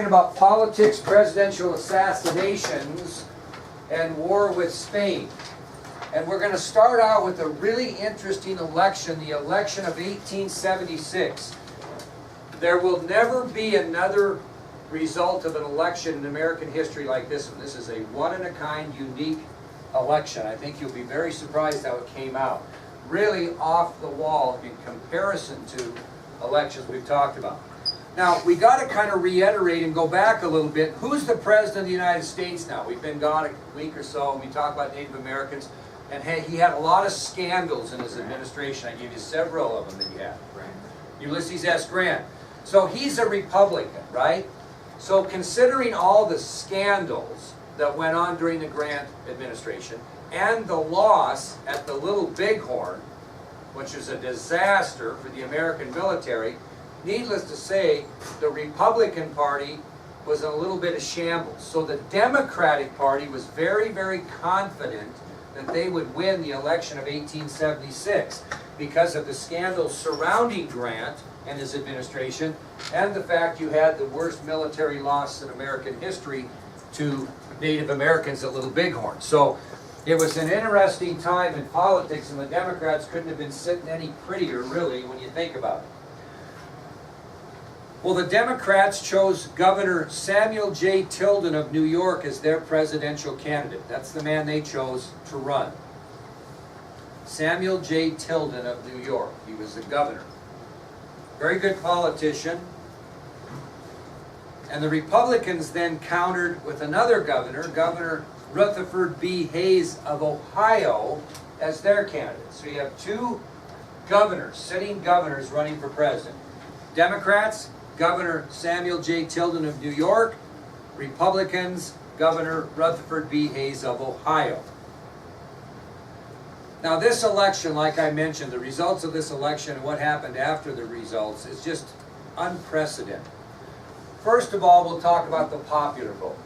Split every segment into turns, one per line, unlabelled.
About politics, presidential assassinations, and war with Spain. And we're going to start out with a really interesting election, the election of 1876. There will never be another result of an election in American history like this one. This is a one-in-a-kind, unique election. I think you'll be very surprised how it came out. Really off the wall in comparison to elections we've talked about. Now, we got to kind of reiterate and go back a little bit. Who's the President of the United States now? We've been gone a week or so, and we talk about Native Americans. And hey, he had a lot of scandals in his administration. I gave you several of them that he had. Ulysses S. Grant. So he's a Republican, right? So considering all the scandals that went on during the Grant administration, and the loss at the Little Bighorn, which was a disaster for the American military, needless to say, the Republican Party was in a little bit of shambles. So the Democratic Party was very, very confident that they would win the election of 1876 because of the scandals surrounding Grant and his administration, and the fact you had the worst military loss in American history to Native Americans at Little Bighorn. So it was an interesting time in politics, and the Democrats couldn't have been sitting any prettier, really, when you think about it. Well, the Democrats chose Governor Samuel J. Tilden of New York as their presidential candidate. That's the man they chose to run. Samuel J. Tilden of New York. He was the governor. Very good politician. And the Republicans then countered with another governor, Governor Rutherford B. Hayes of Ohio, as their candidate. So you have two governors, sitting governors running for president. Democrats, Governor Samuel J. Tilden of New York. Republicans, Governor Rutherford B. Hayes of Ohio. Now this election, like I mentioned, the results of this election and what happened after the results is just unprecedented. First of all, we'll talk about the popular vote.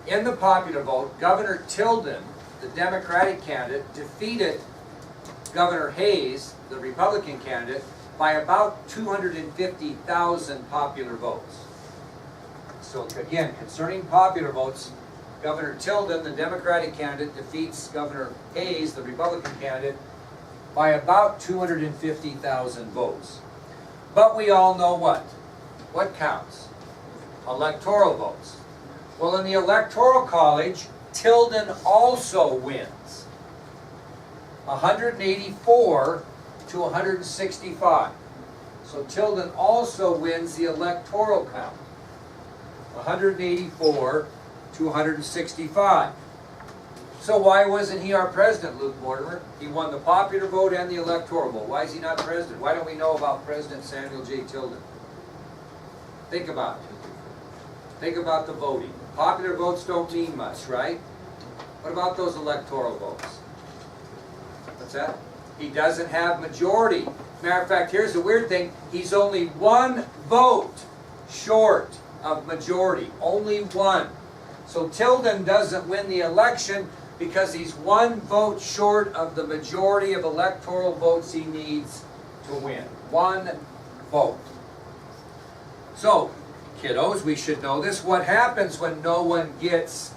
In the popular vote, Governor Tilden, the Democratic candidate, defeated Governor Hayes, the Republican candidate, by about 250,000 popular votes. So again, concerning popular votes, Governor Tilden, the Democratic candidate, defeats Governor Hayes, the Republican candidate, by about 250,000 votes. But we all know what? What counts? Electoral votes. Well, in the Electoral College, Tilden also wins. 184 to 165. So Tilden also wins the electoral count. 184 to 165. So why wasn't he our president, Luke Mortimer? He won the popular vote and the electoral vote. Why is he not president? Why don't we know about President Samuel J. Tilden? Think about it. Think about the voting. Popular votes don't mean much, right? What about those electoral votes? What's that? He doesn't have majority. Matter of fact, here's the weird thing. He's only one vote short of majority. Only one. So Tilden doesn't win the election because he's one vote short of the majority of electoral votes he needs to win. One vote. So, kiddos, we should know this. What happens when no one gets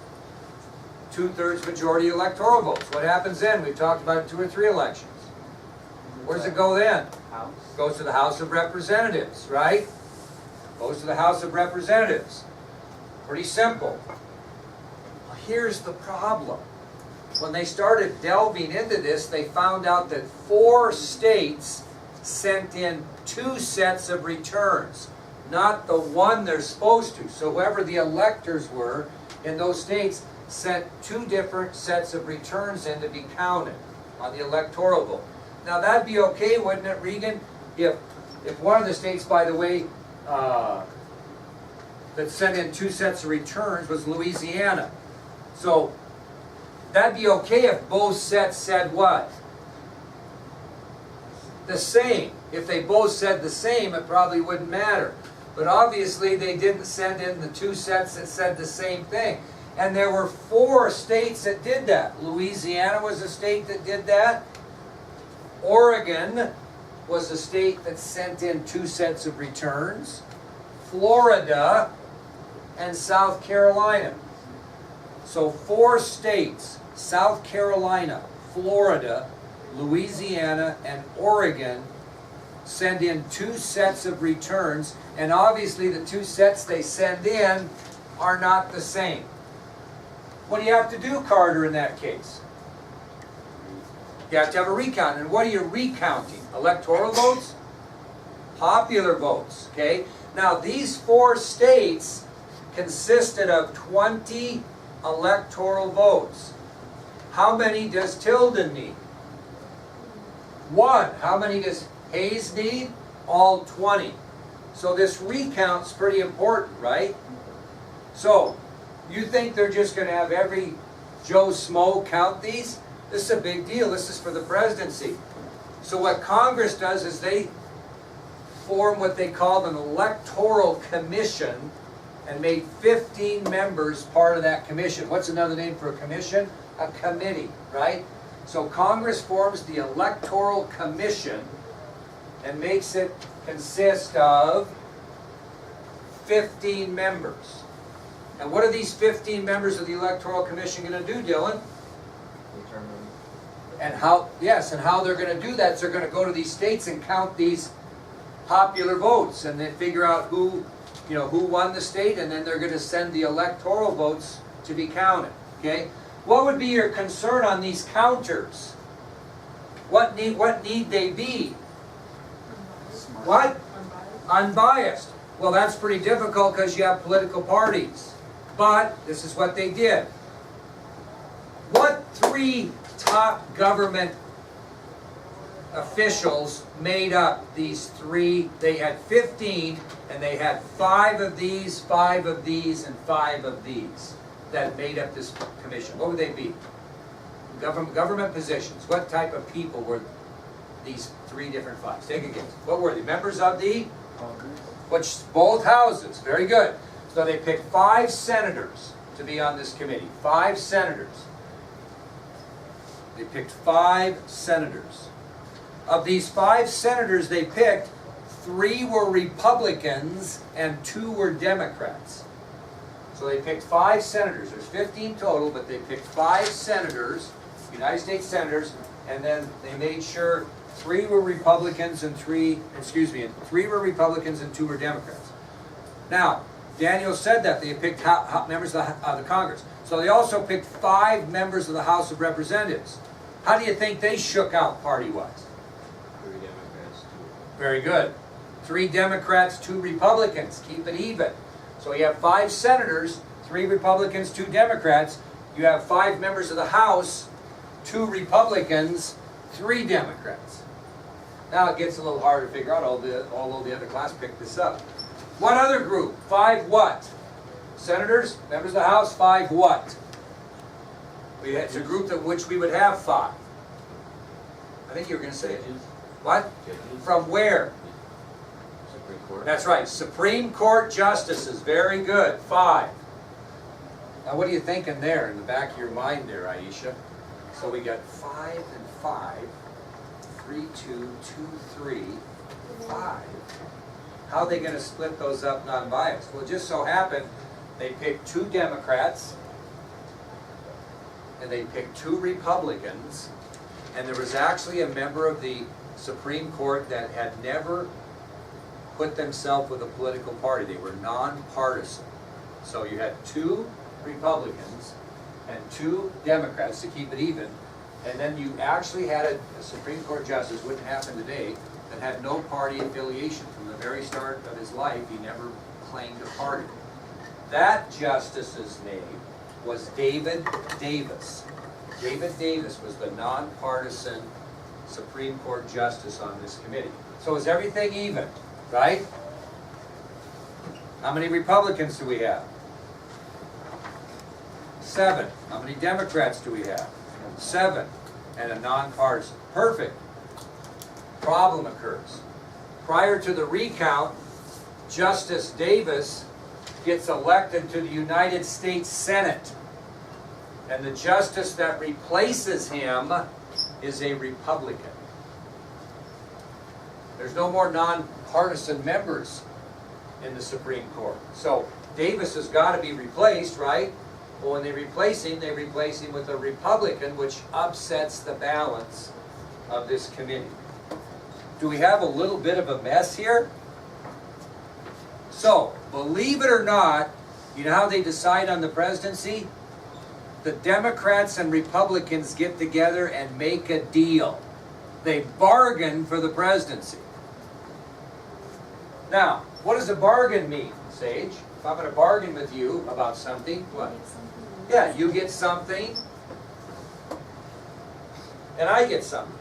2/3 majority electoral votes? What happens then? We've talked about it 2 or 3 elections. Where does it go then?
House.
Goes to the House of Representatives, right? Goes to the House of Representatives. Pretty simple. Well, here's the problem. When they started delving into this, they found out that 4 states sent in 2 sets of returns, not the one they're supposed to. So whoever the electors were in those states sent 2 different sets of returns in to be counted on the electoral vote. Now that'd be okay, wouldn't it, Regan? If one of the states, by the way, that sent in 2 sets of returns was Louisiana. So that'd be okay if both sets said what? The same. If they both said the same, it probably wouldn't matter. But obviously they didn't send in the 2 sets that said the same thing. And there were 4 states that did that. Louisiana was a state that did that. Oregon was a state that sent in 2 sets of returns. Florida and South Carolina. So 4 states, South Carolina, Florida, Louisiana, and Oregon, send in 2 sets of returns, and obviously the 2 sets they send in are not the same. What do you have to do, Carter, in that case? You have to have a recount. And what are you recounting? Electoral votes? Popular votes, okay? Now, these 4 states consisted of 20 electoral votes. How many does Tilden need? 1. How many does Hayes need? All 20. So this recount's pretty important, right? So, you think they're just going to have every Joe Smo count these? This is a big deal. This is for the presidency. So what Congress does is they form what they call an Electoral Commission and made 15 members part of that commission. What's another name for a commission? A committee, right? So Congress forms the Electoral Commission and makes it consist of 15 members. And what are these 15 members of the Electoral Commission going to do, Dylan? And how, yes, and how they're going to do that is they're going to go to these states and count these popular votes and then figure out who won the state, and then they're going to send the electoral votes to be counted, okay? What would be your concern on these counters? What need they be? What? Unbiased. Well, that's pretty difficult because you have political parties. But this is what they did. What 3 top government officials made up these 3? They had 15, and they had 5 of these, 5 of these, and 5 of these that made up this commission. What would they be? Government positions. What type of people were these 3 different 5s? Take a guess. What were they? Members of the Congress? Which both houses. Very good. So they picked 5 senators to be on this committee. 5 senators. They picked 5 senators. Of these 5 senators they picked, 3 were Republicans and 2 were Democrats. So they picked 5 senators. There's 15 total, but they picked 5 senators, United States senators, and then they made sure 3 were Republicans and 3 were Republicans and 2 were Democrats. Now, Daniel said that they picked members of the Congress. So they also picked 5 members of the House of Representatives. How do you think they shook out party-wise?
3 Democrats, 2.
Very good. 3 Democrats, 2 Republicans. Keep it even. So you have 5 senators, 3 Republicans, 2 Democrats. You have 5 members of the House, 2 Republicans, 3 Democrats. Now it gets a little harder to figure out, although the other class picked this up. What other group? 5 what? Senators, members of the House, 5 what? It's a group of which we would have 5. I think you were going to say it. What?
Judges.
From where?
Supreme Court.
That's right. Supreme Court justices. Very good. 5. Now what are you thinking there in the back of your mind there, Aisha? So we got 5 and 5. 3, 2, 2, 3, 5. How are they going to split those up non-biased? Well, it just so happened they picked 2 Democrats and they picked 2 Republicans, and there was actually a member of the Supreme Court that had never put themselves with a political party. They were non-partisan. So you had 2 Republicans and 2 Democrats to keep it even, and then you actually had a Supreme Court justice, wouldn't happen today, that had no party affiliation. From the very start of his life, he never claimed a party. That justice's name was David Davis. David Davis was the nonpartisan Supreme Court justice on this committee. So is everything even, right? How many Republicans do we have? 7. How many Democrats do we have? 7. And a nonpartisan. Perfect. Problem occurs. Prior to the recount, Justice Davis gets elected to the United States Senate. And the justice that replaces him is a Republican. There's no more nonpartisan members in the Supreme Court. So Davis has got to be replaced, right? Well, when they replace him with a Republican, which upsets the balance of this committee. Do we have a little bit of a mess here? So, believe it or not, you know how they decide on the presidency? The Democrats and Republicans get together and make a deal. They bargain for the presidency. Now, what does a bargain mean, Sage? If I'm going to bargain with you about something, what? Yeah, you get something, and I get something.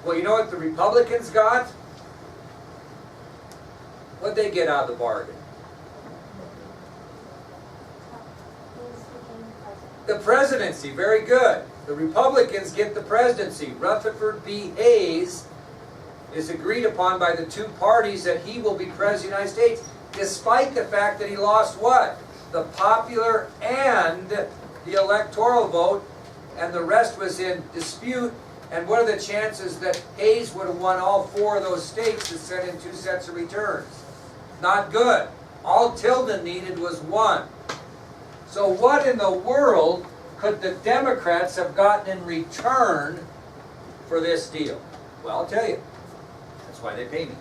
Well, you know what the Republicans got? What'd they get out of the bargain? The presidency, very good. The Republicans get the presidency. Rutherford B. Hayes is agreed upon by the two parties that he will be president of the United States, despite the fact that he lost what? The popular and the electoral vote, and the rest was in dispute. And what are the chances that Hayes would have won all 4 of those states to send in 2 sets of returns? Not good. All Tilden needed was 1. So what in the world could the Democrats have gotten in return for this deal? Well, I'll tell you. That's why they pay me.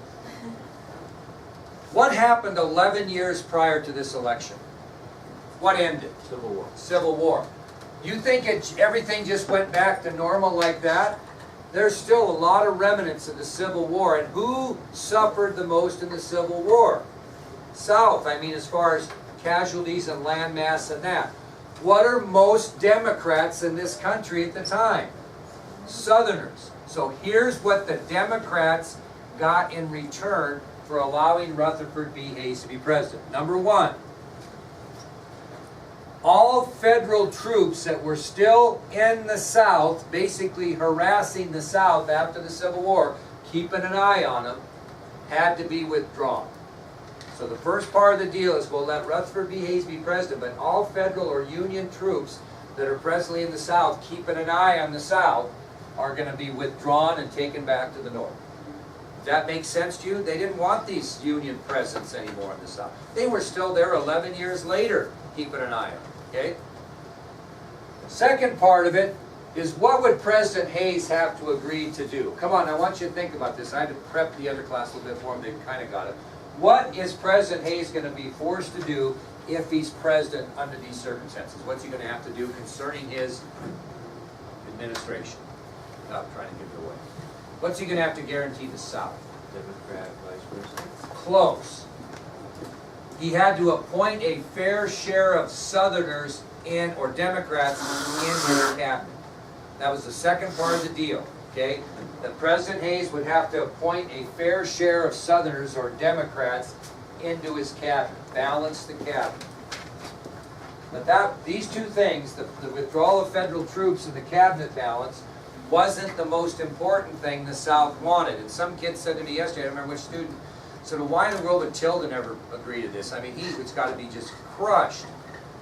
What happened 11 years prior to this election? What ended?
Civil War.
Civil War. You think everything just went back to normal like that? There's still a lot of remnants of the Civil War. And who suffered the most in the Civil War? South, I mean, as far as casualties and land mass and that. What are most Democrats in this country at the time? Southerners. So here's what the Democrats got in return for allowing Rutherford B. Hayes to be president. Number 1, all federal troops that were still in the South, basically harassing the South after the Civil War, keeping an eye on them, had to be withdrawn. So the first part of the deal is we'll let Rutherford B. Hayes be president, but all federal or Union troops that are presently in the South, keeping an eye on the South, are going to be withdrawn and taken back to the North. Does that make sense to you? They didn't want these Union presence anymore in the South. They were still there 11 years later, keeping an eye on them. Okay? The second part of it is what would President Hayes have to agree to do? Come on, I want you to think about this. I had to prep the other class a little bit for them. They kind of got it. What is President Hayes going to be forced to do if he's president under these circumstances? What's he going to have to do concerning his administration? Without trying to give it away. What's he going to have to guarantee the South?
Democrat, vice versa.
Close. He had to appoint a fair share of Southerners in, or Democrats in his cabinet. That was the second part of the deal, okay? That President Hayes would have to appoint a fair share of Southerners or Democrats into his cabinet, balance the cabinet. But these two things, the withdrawal of federal troops and the cabinet balance, wasn't the most important thing the South wanted. And some kid said to me yesterday, I don't remember which student, said, well, why in the world would Tilden ever agree to this? I mean, it's got to be just crushed,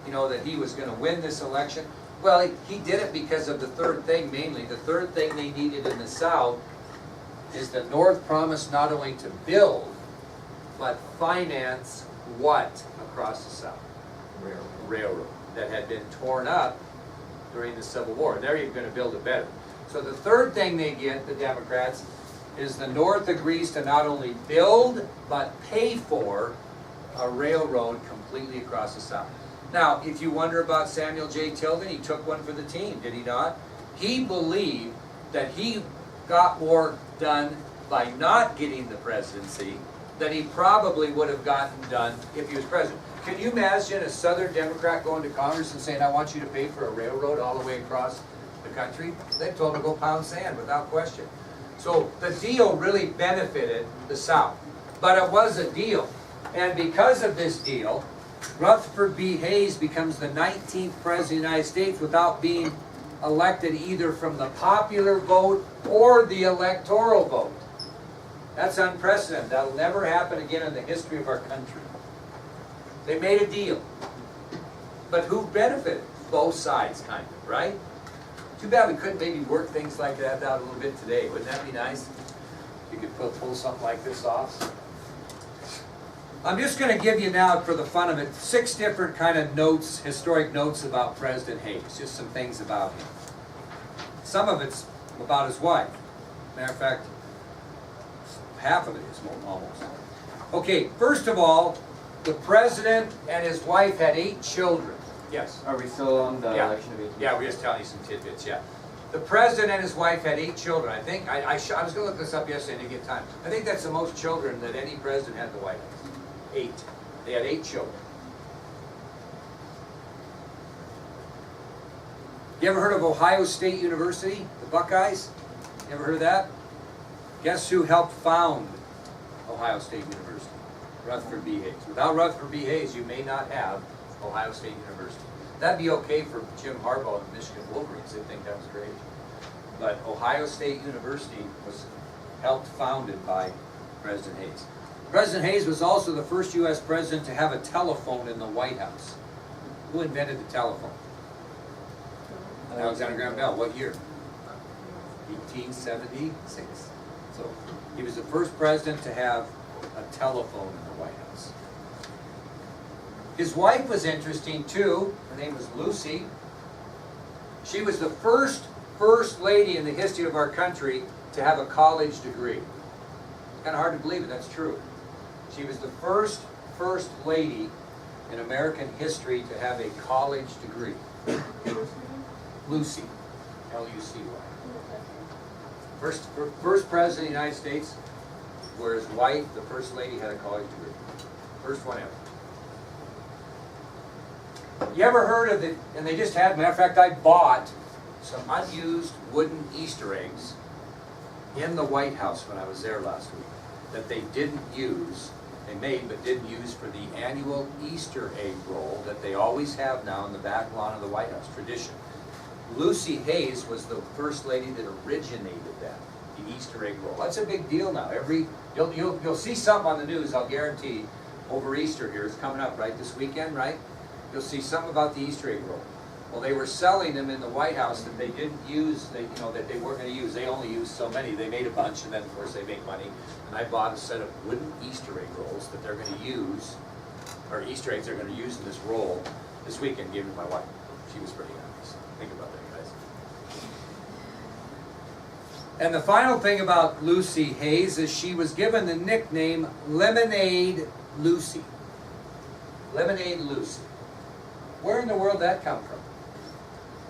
you know, that he was going to win this election. Well, he did it because of the third thing, mainly. The third thing they needed in the South is the North promised not only to build, but finance what across the South? Railroad. That had been torn up during the Civil War. There you're going to build it better. So the third thing they get, the Democrats, is the North agrees to not only build, but pay for a railroad completely across the South. Now, if you wonder about Samuel J. Tilden, he took one for the team, did he not? He believed that he got more done by not getting the presidency than he probably would have gotten done if he was president. Can you imagine a Southern Democrat going to Congress and saying, I want you to pay for a railroad all the way across the country? They told him to go pound sand without question. So the deal really benefited the South. But it was a deal. And because of this deal, Rutherford B. Hayes becomes the 19th President of the United States without being elected either from the popular vote or the electoral vote. That's unprecedented. That'll never happen again in the history of our country. They made a deal. But who benefited? Both sides, kind of, right? Too bad we couldn't maybe work things like that out a little bit today. Wouldn't that be nice? You could pull something like this off. I'm just going to give you now, for the fun of it, 6 different kind of notes, historic notes about President Hayes. Just some things about him. Some of it's about his wife. Matter of fact, half of it is almost. Okay, first of all, the president and his wife had 8 children. Yes.
Are we still on the election of 18?
Yeah, we're just telling you some tidbits, yeah. The president and his wife had 8 children. I think, I was going to look this up yesterday to get time. I think that's the most children that any president had in the White House. 8. They had 8 children. You ever heard of Ohio State University, the Buckeyes? You ever heard of that? Guess who helped found Ohio State University? Rutherford B. Hayes. Without Rutherford B. Hayes, you may not have Ohio State University. That'd be okay for Jim Harbaugh and the Michigan Wolverines. They'd think that was great. But Ohio State University was helped founded by President Hayes. President Hayes was also the first U.S. president to have a telephone in the White House. Who invented the telephone? Alexander Graham Bell. What year? 1876. So he was the first president to have a telephone in the White House. His wife was interesting too. Her name was Lucy. She was the first lady in the history of our country to have a college degree. Kind of hard to believe it, that's true. She was the first lady in American history to have a college degree. Lucy, L-U-C-Y. First president of the United States, where his wife, the first lady, had a college degree. First one ever. You ever heard of it? And they just had, matter of fact, I bought some unused wooden Easter eggs in the White House when I was there last week that they didn't use, they made but didn't use for the annual Easter egg roll that they always have now in the back lawn of the White House, tradition. Lucy Hayes was the first lady that originated that, the Easter egg roll. That's a big deal now. You'll see something on the news, I'll guarantee, over Easter here. It's coming up, right, this weekend, right? You'll see something about the Easter egg roll. Well, they were selling them in the White House that they didn't use, that they weren't going to use. They only used so many. They made a bunch, and then, of course, they make money. And I bought a set of wooden Easter egg rolls that they're going to use, or Easter eggs they're going to use in this roll this weekend, gave it to my wife. She was pretty happy. So think about that, guys. And the final thing about Lucy Hayes is she was given the nickname Lemonade Lucy. Lemonade Lucy. Where in the world did that come from?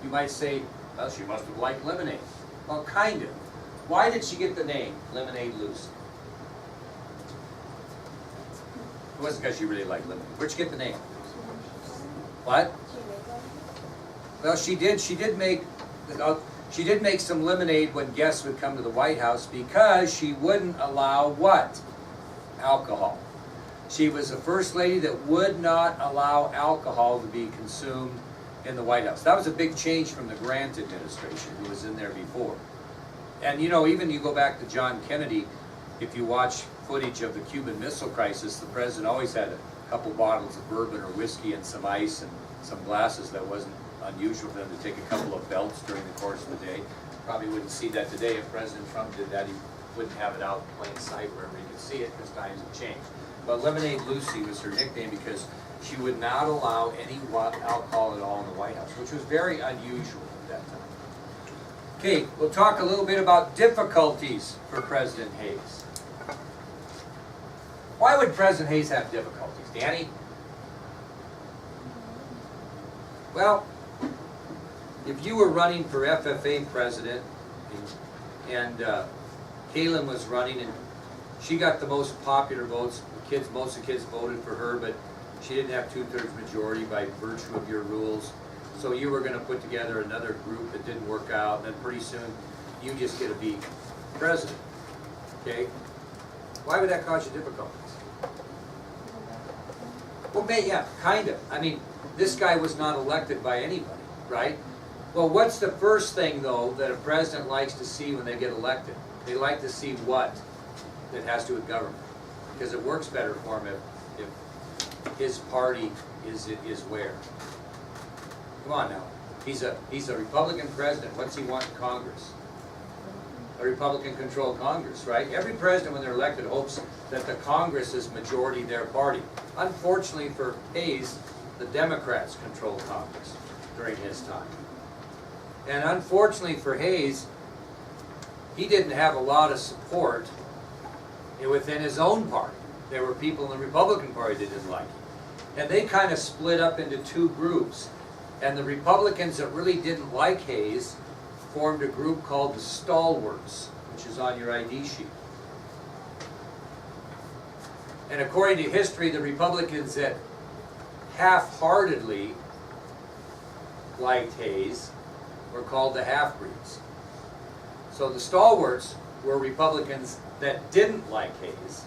You might say, well, she must have liked lemonade. Well, kind of. Why did she get the name Lemonade Lucy? It wasn't because she really liked lemonade. Where'd she get the name? What? Well, she did make some lemonade when guests would come to the White House because she wouldn't allow what? Alcohol. She was the first lady that would not allow alcohol to be consumed in the White House. That was a big change from the Grant administration, who was in there before. And you know, even you go back to John Kennedy, if you watch footage of the Cuban Missile Crisis, the president always had a couple bottles of bourbon or whiskey and some ice and some glasses. That wasn't unusual for them to take a couple of belts during the course of the day. Probably wouldn't see that today. If President Trump did that, he wouldn't have it out in plain sight wherever he could see it, because times have changed. But Lemonade Lucy was her nickname because she would not allow any alcohol at all in the White House, which was very unusual at that time. Okay, we'll talk a little bit about difficulties for President Hayes. Why would President Hayes have difficulties, Danny? Well, if you were running for FFA president and Kaylin was running and she got the most popular votes, most of the kids voted for her, but she didn't have 2/3 majority by virtue of your rules. So you were going to put together another group that didn't work out, and then pretty soon you just get to be president. Okay? Why would that cause you difficulties? Well, yeah, kind of. I mean, this guy was not elected by anybody, right? Well, what's the first thing, though, that a president likes to see when they get elected? They like to see what? That has to do with government. Because it works better for him if his party is where? Come on now. He's a Republican president. What's he want in Congress? a Republican-controlled Congress, right? Every president, when they're elected, hopes that the Congress is majority their party. Unfortunately for Hayes, the Democrats controlled Congress during his time. And unfortunately for Hayes, he didn't have a lot of support within his own party. There were people in the Republican Party that didn't like him. And they kind of split up into two groups. And the Republicans that really didn't like Hayes formed a group called the Stalwarts, which is on your ID sheet. And according to history, the Republicans that half-heartedly liked Hayes were called the half-breeds. So the Stalwarts were Republicans that didn't like Hayes.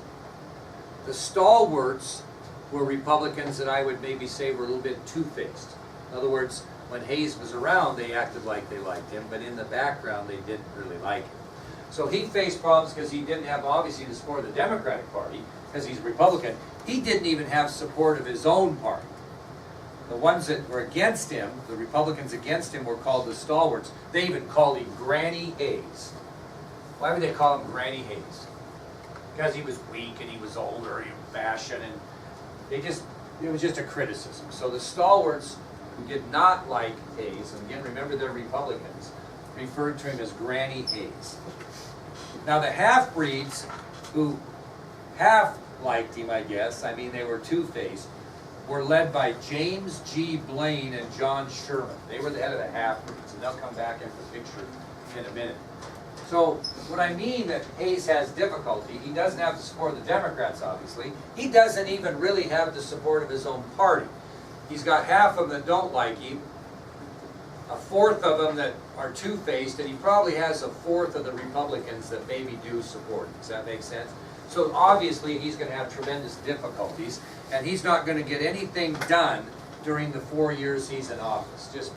The Stalwarts were Republicans that I would maybe say were a little bit two-faced. In other words, when Hayes was around, they acted like they liked him, but in the background, they didn't really like him. So he faced problems because he didn't have, obviously, the support of the Democratic Party, because he's a Republican. He didn't even have support of his own party. The ones that were against him, the Republicans against him, were called the Stalwarts. They even called him Granny Hayes. Why would they call him Granny Hayes? Because he was weak and he was older, he was fashion, and it was just a criticism. So the Stalwarts, who did not like Hayes, and again, remember they're Republicans, referred to him as Granny Hayes. Now the half-breeds, who half liked him, I guess, I mean they were two-faced, were led by James G. Blaine and John Sherman. They were the head of the half-breeds, and they'll come back into the picture in a minute. So what I mean that Hayes has difficulty, he doesn't have the support of the Democrats, obviously. He doesn't even really have the support of his own party. He's got half of them that don't like him, a fourth of them that are two-faced, and he probably has a fourth of the Republicans that maybe do support him. Does that make sense? So obviously he's going to have tremendous difficulties, and he's not going to get anything done during the 4 years he's in office. Just